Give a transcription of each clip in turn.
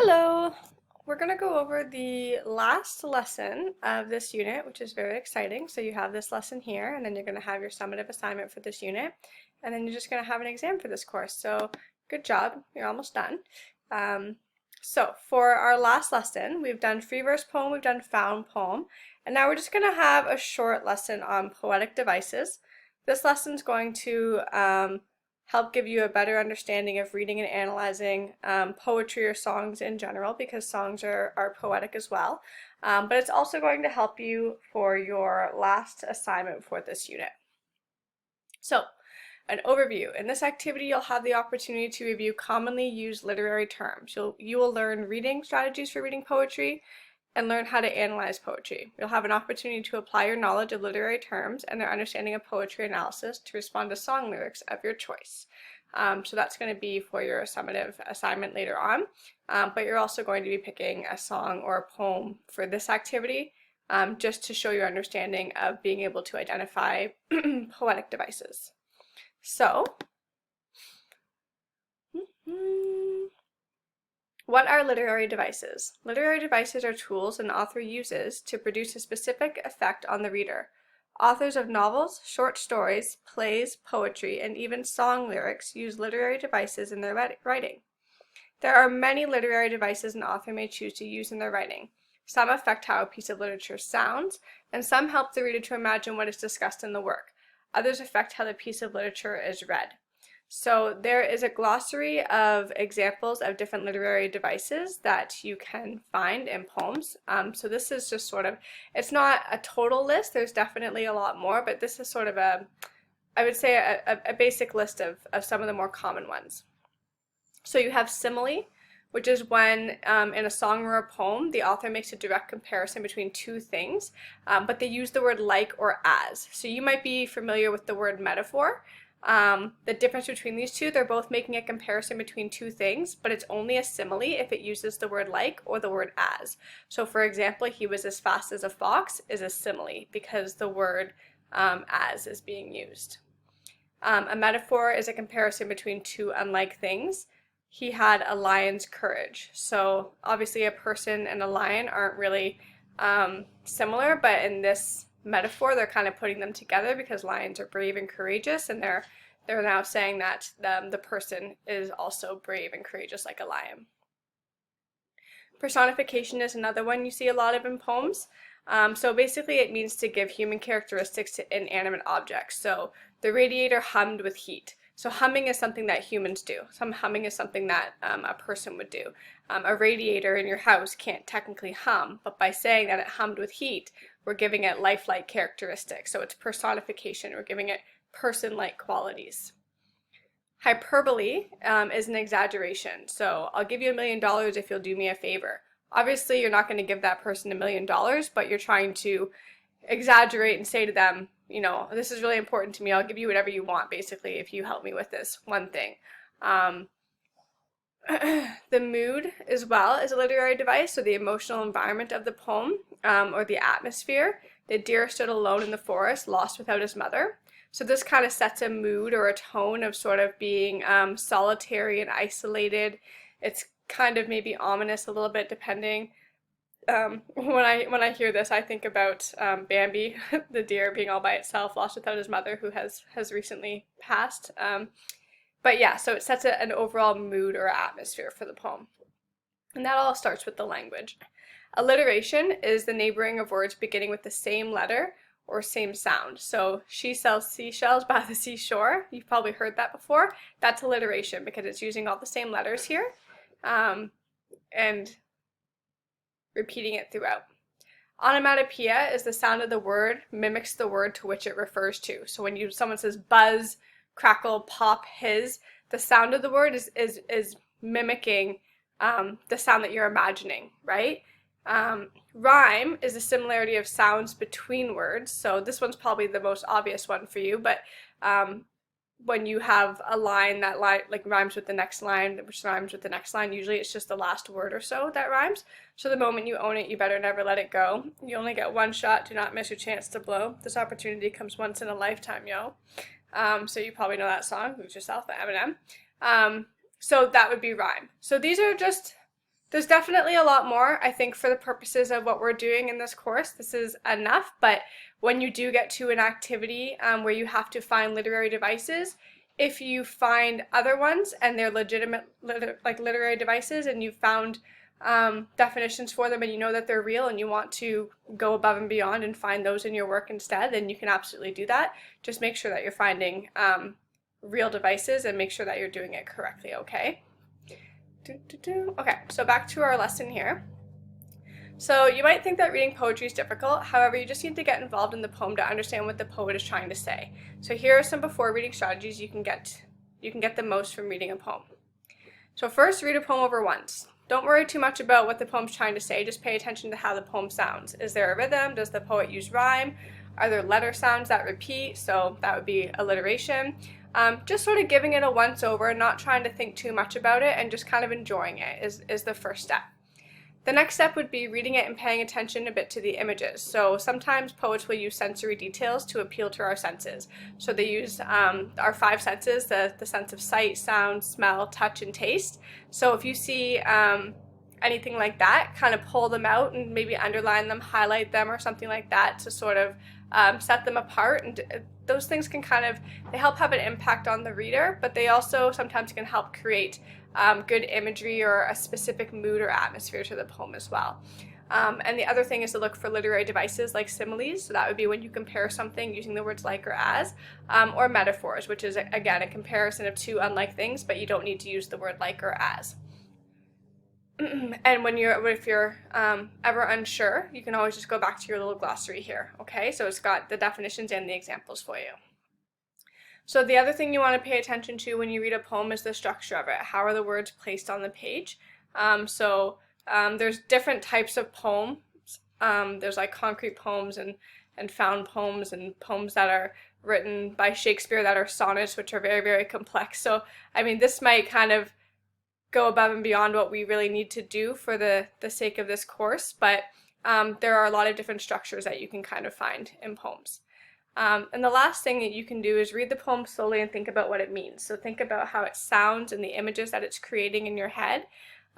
Hello! We're going to go over the last lesson of this unit, which is very exciting. So you have this lesson here, and then you're going to have your summative assignment for this unit, and then you're just going to have an exam for this course. So good job, you're almost done. So for our last lesson, we've done free verse poem, we've done found poem, and now we're just going to have a short lesson on poetic devices. This lesson is going to help give you a better understanding of reading and analyzing poetry or songs in general, because songs are poetic as well. But it's also going to help you for your last assignment for this unit. So, an overview. In this activity, you'll have the opportunity to review commonly used literary terms. You will learn reading strategies for reading poetry and learn how to analyze poetry. You'll have an opportunity to apply your knowledge of literary terms and their understanding of poetry analysis to respond to song lyrics of your choice. So that's going to be for your summative assignment later on, but you're also going to be picking a song or a poem for this activity just to show your understanding of being able to identify poetic devices. So, what are literary devices? Literary devices are tools an author uses to produce a specific effect on the reader. Authors of novels, short stories, plays, poetry, and even song lyrics use literary devices in their writing. There are many literary devices an author may choose to use in their writing. Some affect how a piece of literature sounds, and some help the reader to imagine what is discussed in the work. Others affect how the piece of literature is read. So there is a glossary of examples of different literary devices that you can find in poems. So this is just sort of, it's not a total list, there's definitely a lot more, but this is sort of I would say a basic list of some of the more common ones. So you have simile, which is when in a song or a poem, the author makes a direct comparison between two things, but they use the word like or as. So you might be familiar with the word metaphor. The difference between these two, they're both making a comparison between two things, but it's only a simile if it uses the word like or the word as. So for example, he was as fast as a fox is a simile because the word as is being used. A metaphor is a comparison between two unlike things. He had a lion's courage. So obviously a person and a lion aren't really similar, but in this metaphor they're kind of putting them together because lions are brave and courageous, and they're now saying that the person is also brave and courageous like a lion. Personification is another one you see a lot of in poems. So basically it means to give human characteristics to inanimate objects. So the radiator hummed with heat. So humming is something that humans do. Humming is something that a person would do. A radiator in your house can't technically hum, but by saying that it hummed with heat, we're giving it lifelike characteristics. So it's personification. We're giving it person-like qualities. Hyperbole is an exaggeration. So I'll give you $1 million if you'll do me a favor. Obviously, you're not going to give that person $1 million, but you're trying to exaggerate and say to them, you know, this is really important to me. I'll give you whatever you want, basically, if you help me with this one thing. The mood as well is a literary device, so the emotional environment of the poem or the atmosphere. The deer stood alone in the forest, lost without his mother. So this kind of sets a mood or a tone of sort of being solitary and isolated. It's kind of maybe ominous a little bit depending. When I hear this, I think about Bambi, the deer being all by itself, lost without his mother, who has recently passed. But yeah, so it sets an overall mood or atmosphere for the poem. And that all starts with the language. Alliteration is the neighboring of words beginning with the same letter or same sound. So she sells seashells by the seashore. You've probably heard that before. That's alliteration because it's using all the same letters here. And repeating it throughout. Onomatopoeia is the sound of the word mimics the word to which it refers to. So when someone says buzz, crackle, pop, hiss, the sound of the word is mimicking the sound that you're imagining, right? Rhyme is the similarity of sounds between words. So this one's probably the most obvious one for you, but when you have a line that like rhymes with the next line, which rhymes with the next line, usually it's just the last word or so that rhymes. So the moment you own it, you better never let it go. You only get one shot, do not miss your chance to blow. This opportunity comes once in a lifetime, yo. So you probably know that song, Lose Yourself by Eminem. So that would be rhyme. So these are just There's definitely a lot more. I think for the purposes of what we're doing in this course, this is enough, but when you do get to an activity where you have to find literary devices, if you find other ones and they're legitimate literary devices and you've found definitions for them and you know that they're real and you want to go above and beyond and find those in your work instead, then you can absolutely do that. Just make sure that you're finding real devices and make sure that you're doing it correctly, okay? Okay, so back to our lesson here. So you might think that reading poetry is difficult, however, you just need to get involved in the poem to understand what the poet is trying to say. So here are some before reading strategies you can get the most from reading a poem. So first, read a poem over once. Don't worry too much about what the poem's trying to say, just pay attention to how the poem sounds. Is there a rhythm? Does the poet use rhyme? Are there letter sounds that repeat? So that would be alliteration. Just sort of giving it a once over, not trying to think too much about it, and just kind of enjoying it is the first step. The next step would be reading it and paying attention a bit to the images. So sometimes poets will use sensory details to appeal to our senses. So they use our five senses, the sense of sight, sound, smell, touch, and taste. So if you see anything like that, kind of pull them out and maybe underline them, highlight them, or something like that to sort of set them apart. And those things can they help have an impact on the reader, but they also sometimes can help create good imagery or a specific mood or atmosphere to the poem as well. And the other thing is to look for literary devices like similes, so that would be when you compare something using the words like or as, or metaphors, which is again a comparison of two unlike things, but you don't need to use the word like or as. And if you're ever unsure, you can always just go back to your little glossary here, okay? So it's got the definitions and the examples for you. So the other thing you want to pay attention to when you read a poem is the structure of it. How are the words placed on the page? There's different types of poems. There's like concrete poems and found poems and poems that are written by Shakespeare that are sonnets, which are very, very complex. So, I mean, this might kind of go above and beyond what we really need to do for the sake of this course, but there are a lot of different structures that you can kind of find in poems. And the last thing that you can do is read the poem slowly and think about what it means. So think about how it sounds and the images that it's creating in your head,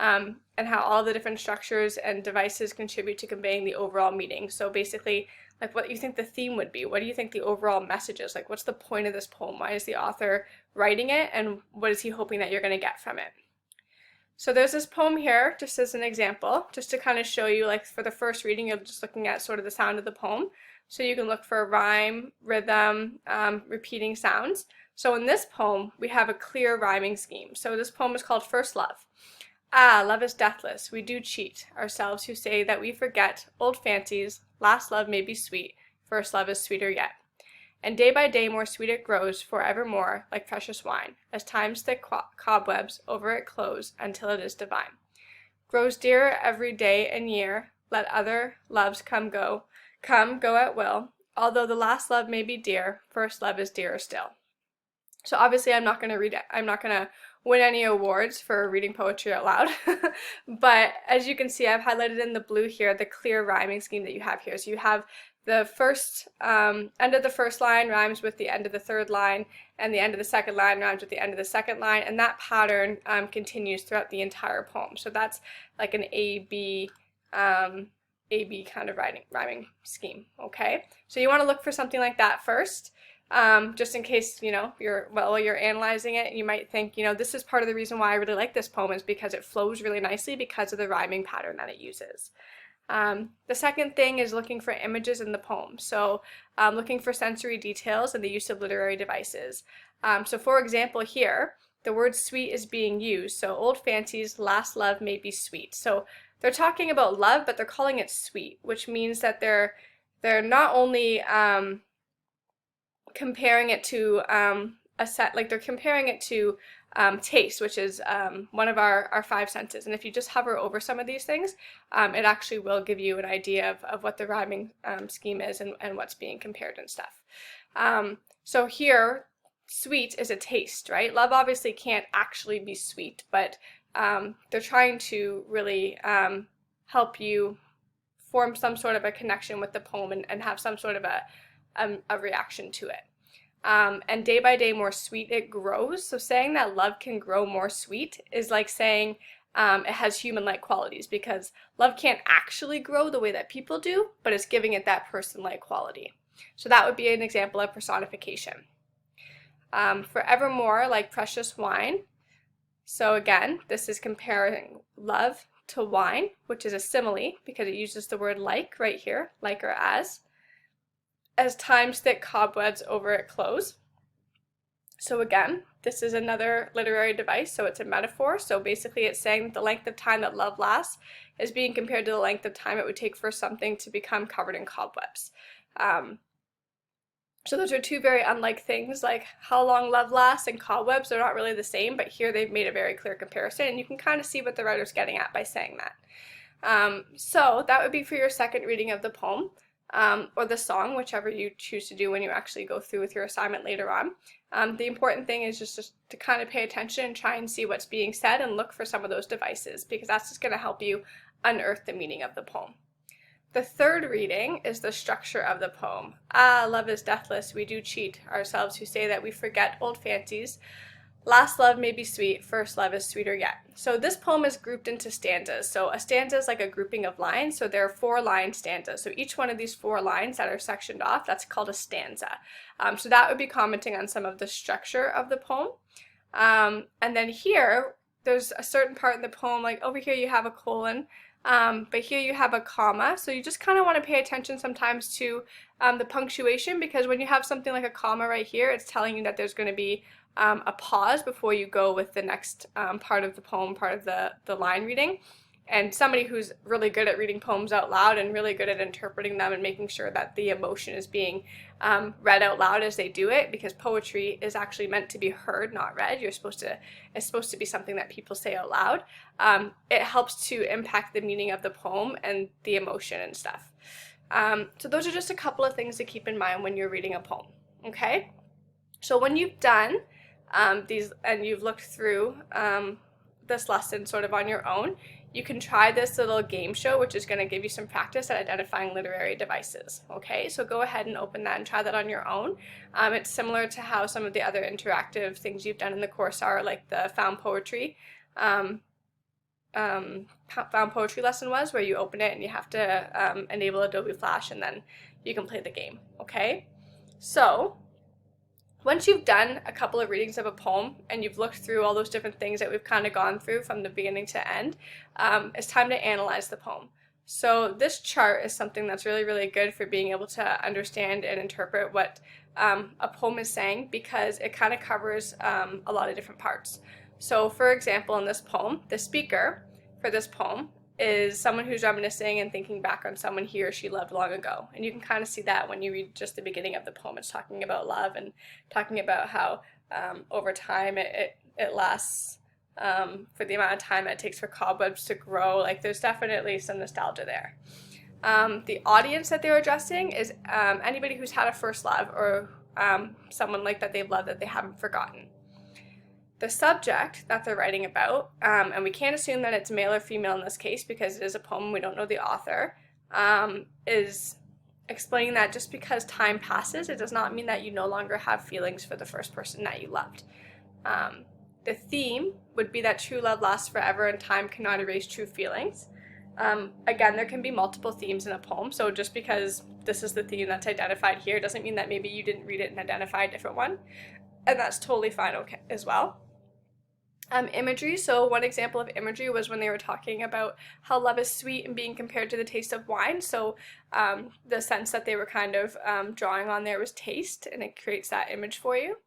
and how all the different structures and devices contribute to conveying the overall meaning. So basically, like what you think the theme would be. What do you think the overall message is? Like, what's the point of this poem? Why is the author writing it? And what is he hoping that you're going to get from it? So there's this poem here, just as an example, just to kind of show you, like for the first reading, you're just looking at sort of the sound of the poem. So you can look for rhyme, rhythm, repeating sounds. So in this poem, we have a clear rhyming scheme. So this poem is called First Love. Ah, love is deathless, we do cheat ourselves who say that we forget old fancies, last love may be sweet, first love is sweeter yet. And day by day more sweet it grows, forevermore, like precious wine, as time's thick cobwebs over it close, until it is divine. Grows dearer every day and year, let other loves come, go at will, although the last love may be dear, first love is dearer still. So obviously I'm not going to win any awards for reading poetry out loud, but as you can see, I've highlighted in the blue here the clear rhyming scheme that you have here. So you have the first end of the first line rhymes with the end of the third line, and the end of the second line rhymes with the end of the second line, and that pattern continues throughout the entire poem. So that's like an A-B kind of rhyming scheme, okay? So you want to look for something like that first, just in case, you're analyzing it, you might think, this is part of the reason why I really like this poem is because it flows really nicely because of the rhyming pattern that it uses. The second thing is looking for images in the poem. So looking for sensory details and the use of literary devices. So for example here, the word sweet is being used. So old fancies, last love may be sweet. So they're talking about love, but they're calling it sweet, which means that they're not only comparing it to they're comparing it to taste, which is one of our five senses. And if you just hover over some of these things, it actually will give you an idea of what the rhyming scheme is and what's being compared and stuff. So here, sweet is a taste, right? Love obviously can't actually be sweet, but they're trying to really help you form some sort of a connection with the poem and have some sort of a reaction to it. And day by day more sweet it grows. So saying that love can grow more sweet is like saying it has human-like qualities, because love can't actually grow the way that people do, but it's giving it that person-like quality. So that would be an example of personification. Forevermore, like precious wine. So again, this is comparing love to wine, which is a simile because it uses the word like right here, like or as time's thick cobwebs over it close. So again, this is another literary device, so it's a metaphor. So basically it's saying that the length of time that love lasts is being compared to the length of time it would take for something to become covered in cobwebs. So those are two very unlike things, like how long love lasts and cobwebs are not really the same, but here they've made a very clear comparison, and you can kind of see what the writer's getting at by saying that. So that would be for your second reading of the poem, or the song, whichever you choose to do when you actually go through with your assignment later on. The important thing is just to kind of pay attention and try and see what's being said and look for some of those devices, because that's just going to help you unearth the meaning of the poem. The third reading is the structure of the poem. Ah, love is deathless, we do cheat ourselves who say that we forget old fancies. Last love may be sweet, first love is sweeter yet. So this poem is grouped into stanzas. So a stanza is like a grouping of lines, so there are 4-line stanzas. So each one of these 4 lines that are sectioned off, that's called a stanza. So that would be commenting on some of the structure of the poem. And then here, there's a certain part in the poem, like over here you have a colon, but here you have a comma, so you just kind of want to pay attention sometimes to the punctuation, because when you have something like a comma right here, it's telling you that there's going to be a pause before you go with the next part of the poem, part of the line reading. And somebody who's really good at reading poems out loud and really good at interpreting them and making sure that the emotion is being read out loud as they do it, because poetry is actually meant to be heard, not read. It's supposed to be something that people say out loud. It helps to impact the meaning of the poem and the emotion and stuff. So those are just a couple of things to keep in mind when you're reading a poem, okay? So when you've done these and you've looked through this lesson sort of on your own, you can try this little game show, which is going to give you some practice at identifying literary devices. Okay, so go ahead and open that and try that on your own. It's similar to how some of the other interactive things you've done in the course are, like the found poetry lesson was, where you open it and you have to enable Adobe Flash, and then you can play the game. Okay, so once you've done a couple of readings of a poem and you've looked through all those different things that we've kind of gone through from the beginning to end, it's time to analyze the poem. So this chart is something that's really, really good for being able to understand and interpret what a poem is saying, because it kind of covers a lot of different parts. So for example, in this poem, the speaker for this poem is someone who's reminiscing and thinking back on someone he or she loved long ago. And you can kind of see that when you read just the beginning of the poem. It's talking about love and talking about how over time it lasts for the amount of time it takes for cobwebs to grow. Like, there's definitely some nostalgia there. The audience that they're addressing is anybody who's had a first love, or someone like that they've loved that they haven't forgotten. The subject that they're writing about, and we can't assume that it's male or female in this case because it is a poem, we don't know the author, is explaining that just because time passes, it does not mean that you no longer have feelings for the first person that you loved. The theme would be that true love lasts forever and time cannot erase true feelings. Again, there can be multiple themes in a poem, so just because this is the theme that's identified here doesn't mean that maybe you didn't read it and identify a different one, and that's totally fine, okay, as well. Imagery, so one example of imagery was when they were talking about how love is sweet and being compared to the taste of wine, so the sense that they were kind of drawing on there was taste, and it creates that image for you.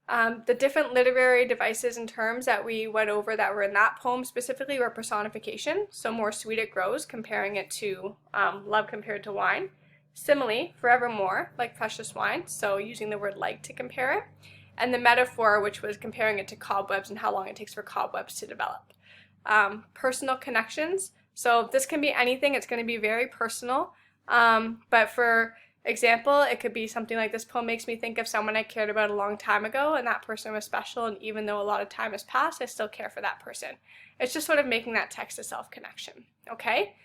The different literary devices and terms that we went over that were in that poem specifically were personification, so more sweet it grows, comparing it to love compared to wine. Simile, forevermore, like precious wine, so using the word like to compare it. And the metaphor, which was comparing it to cobwebs and how long it takes for cobwebs to develop. Personal connections, so this can be anything, it's going to be very personal, but for example, it could be something like, this poem makes me think of someone I cared about a long time ago, and that person was special, and even though a lot of time has passed, I still care for that person. It's just sort of making that text-to-self connection, okay?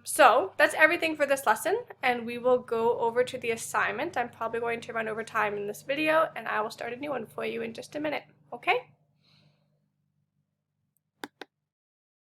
So that's everything for this lesson, and we will go over to the assignment. I'm probably going to run over time in this video, and I will start a new one for you in just a minute, okay?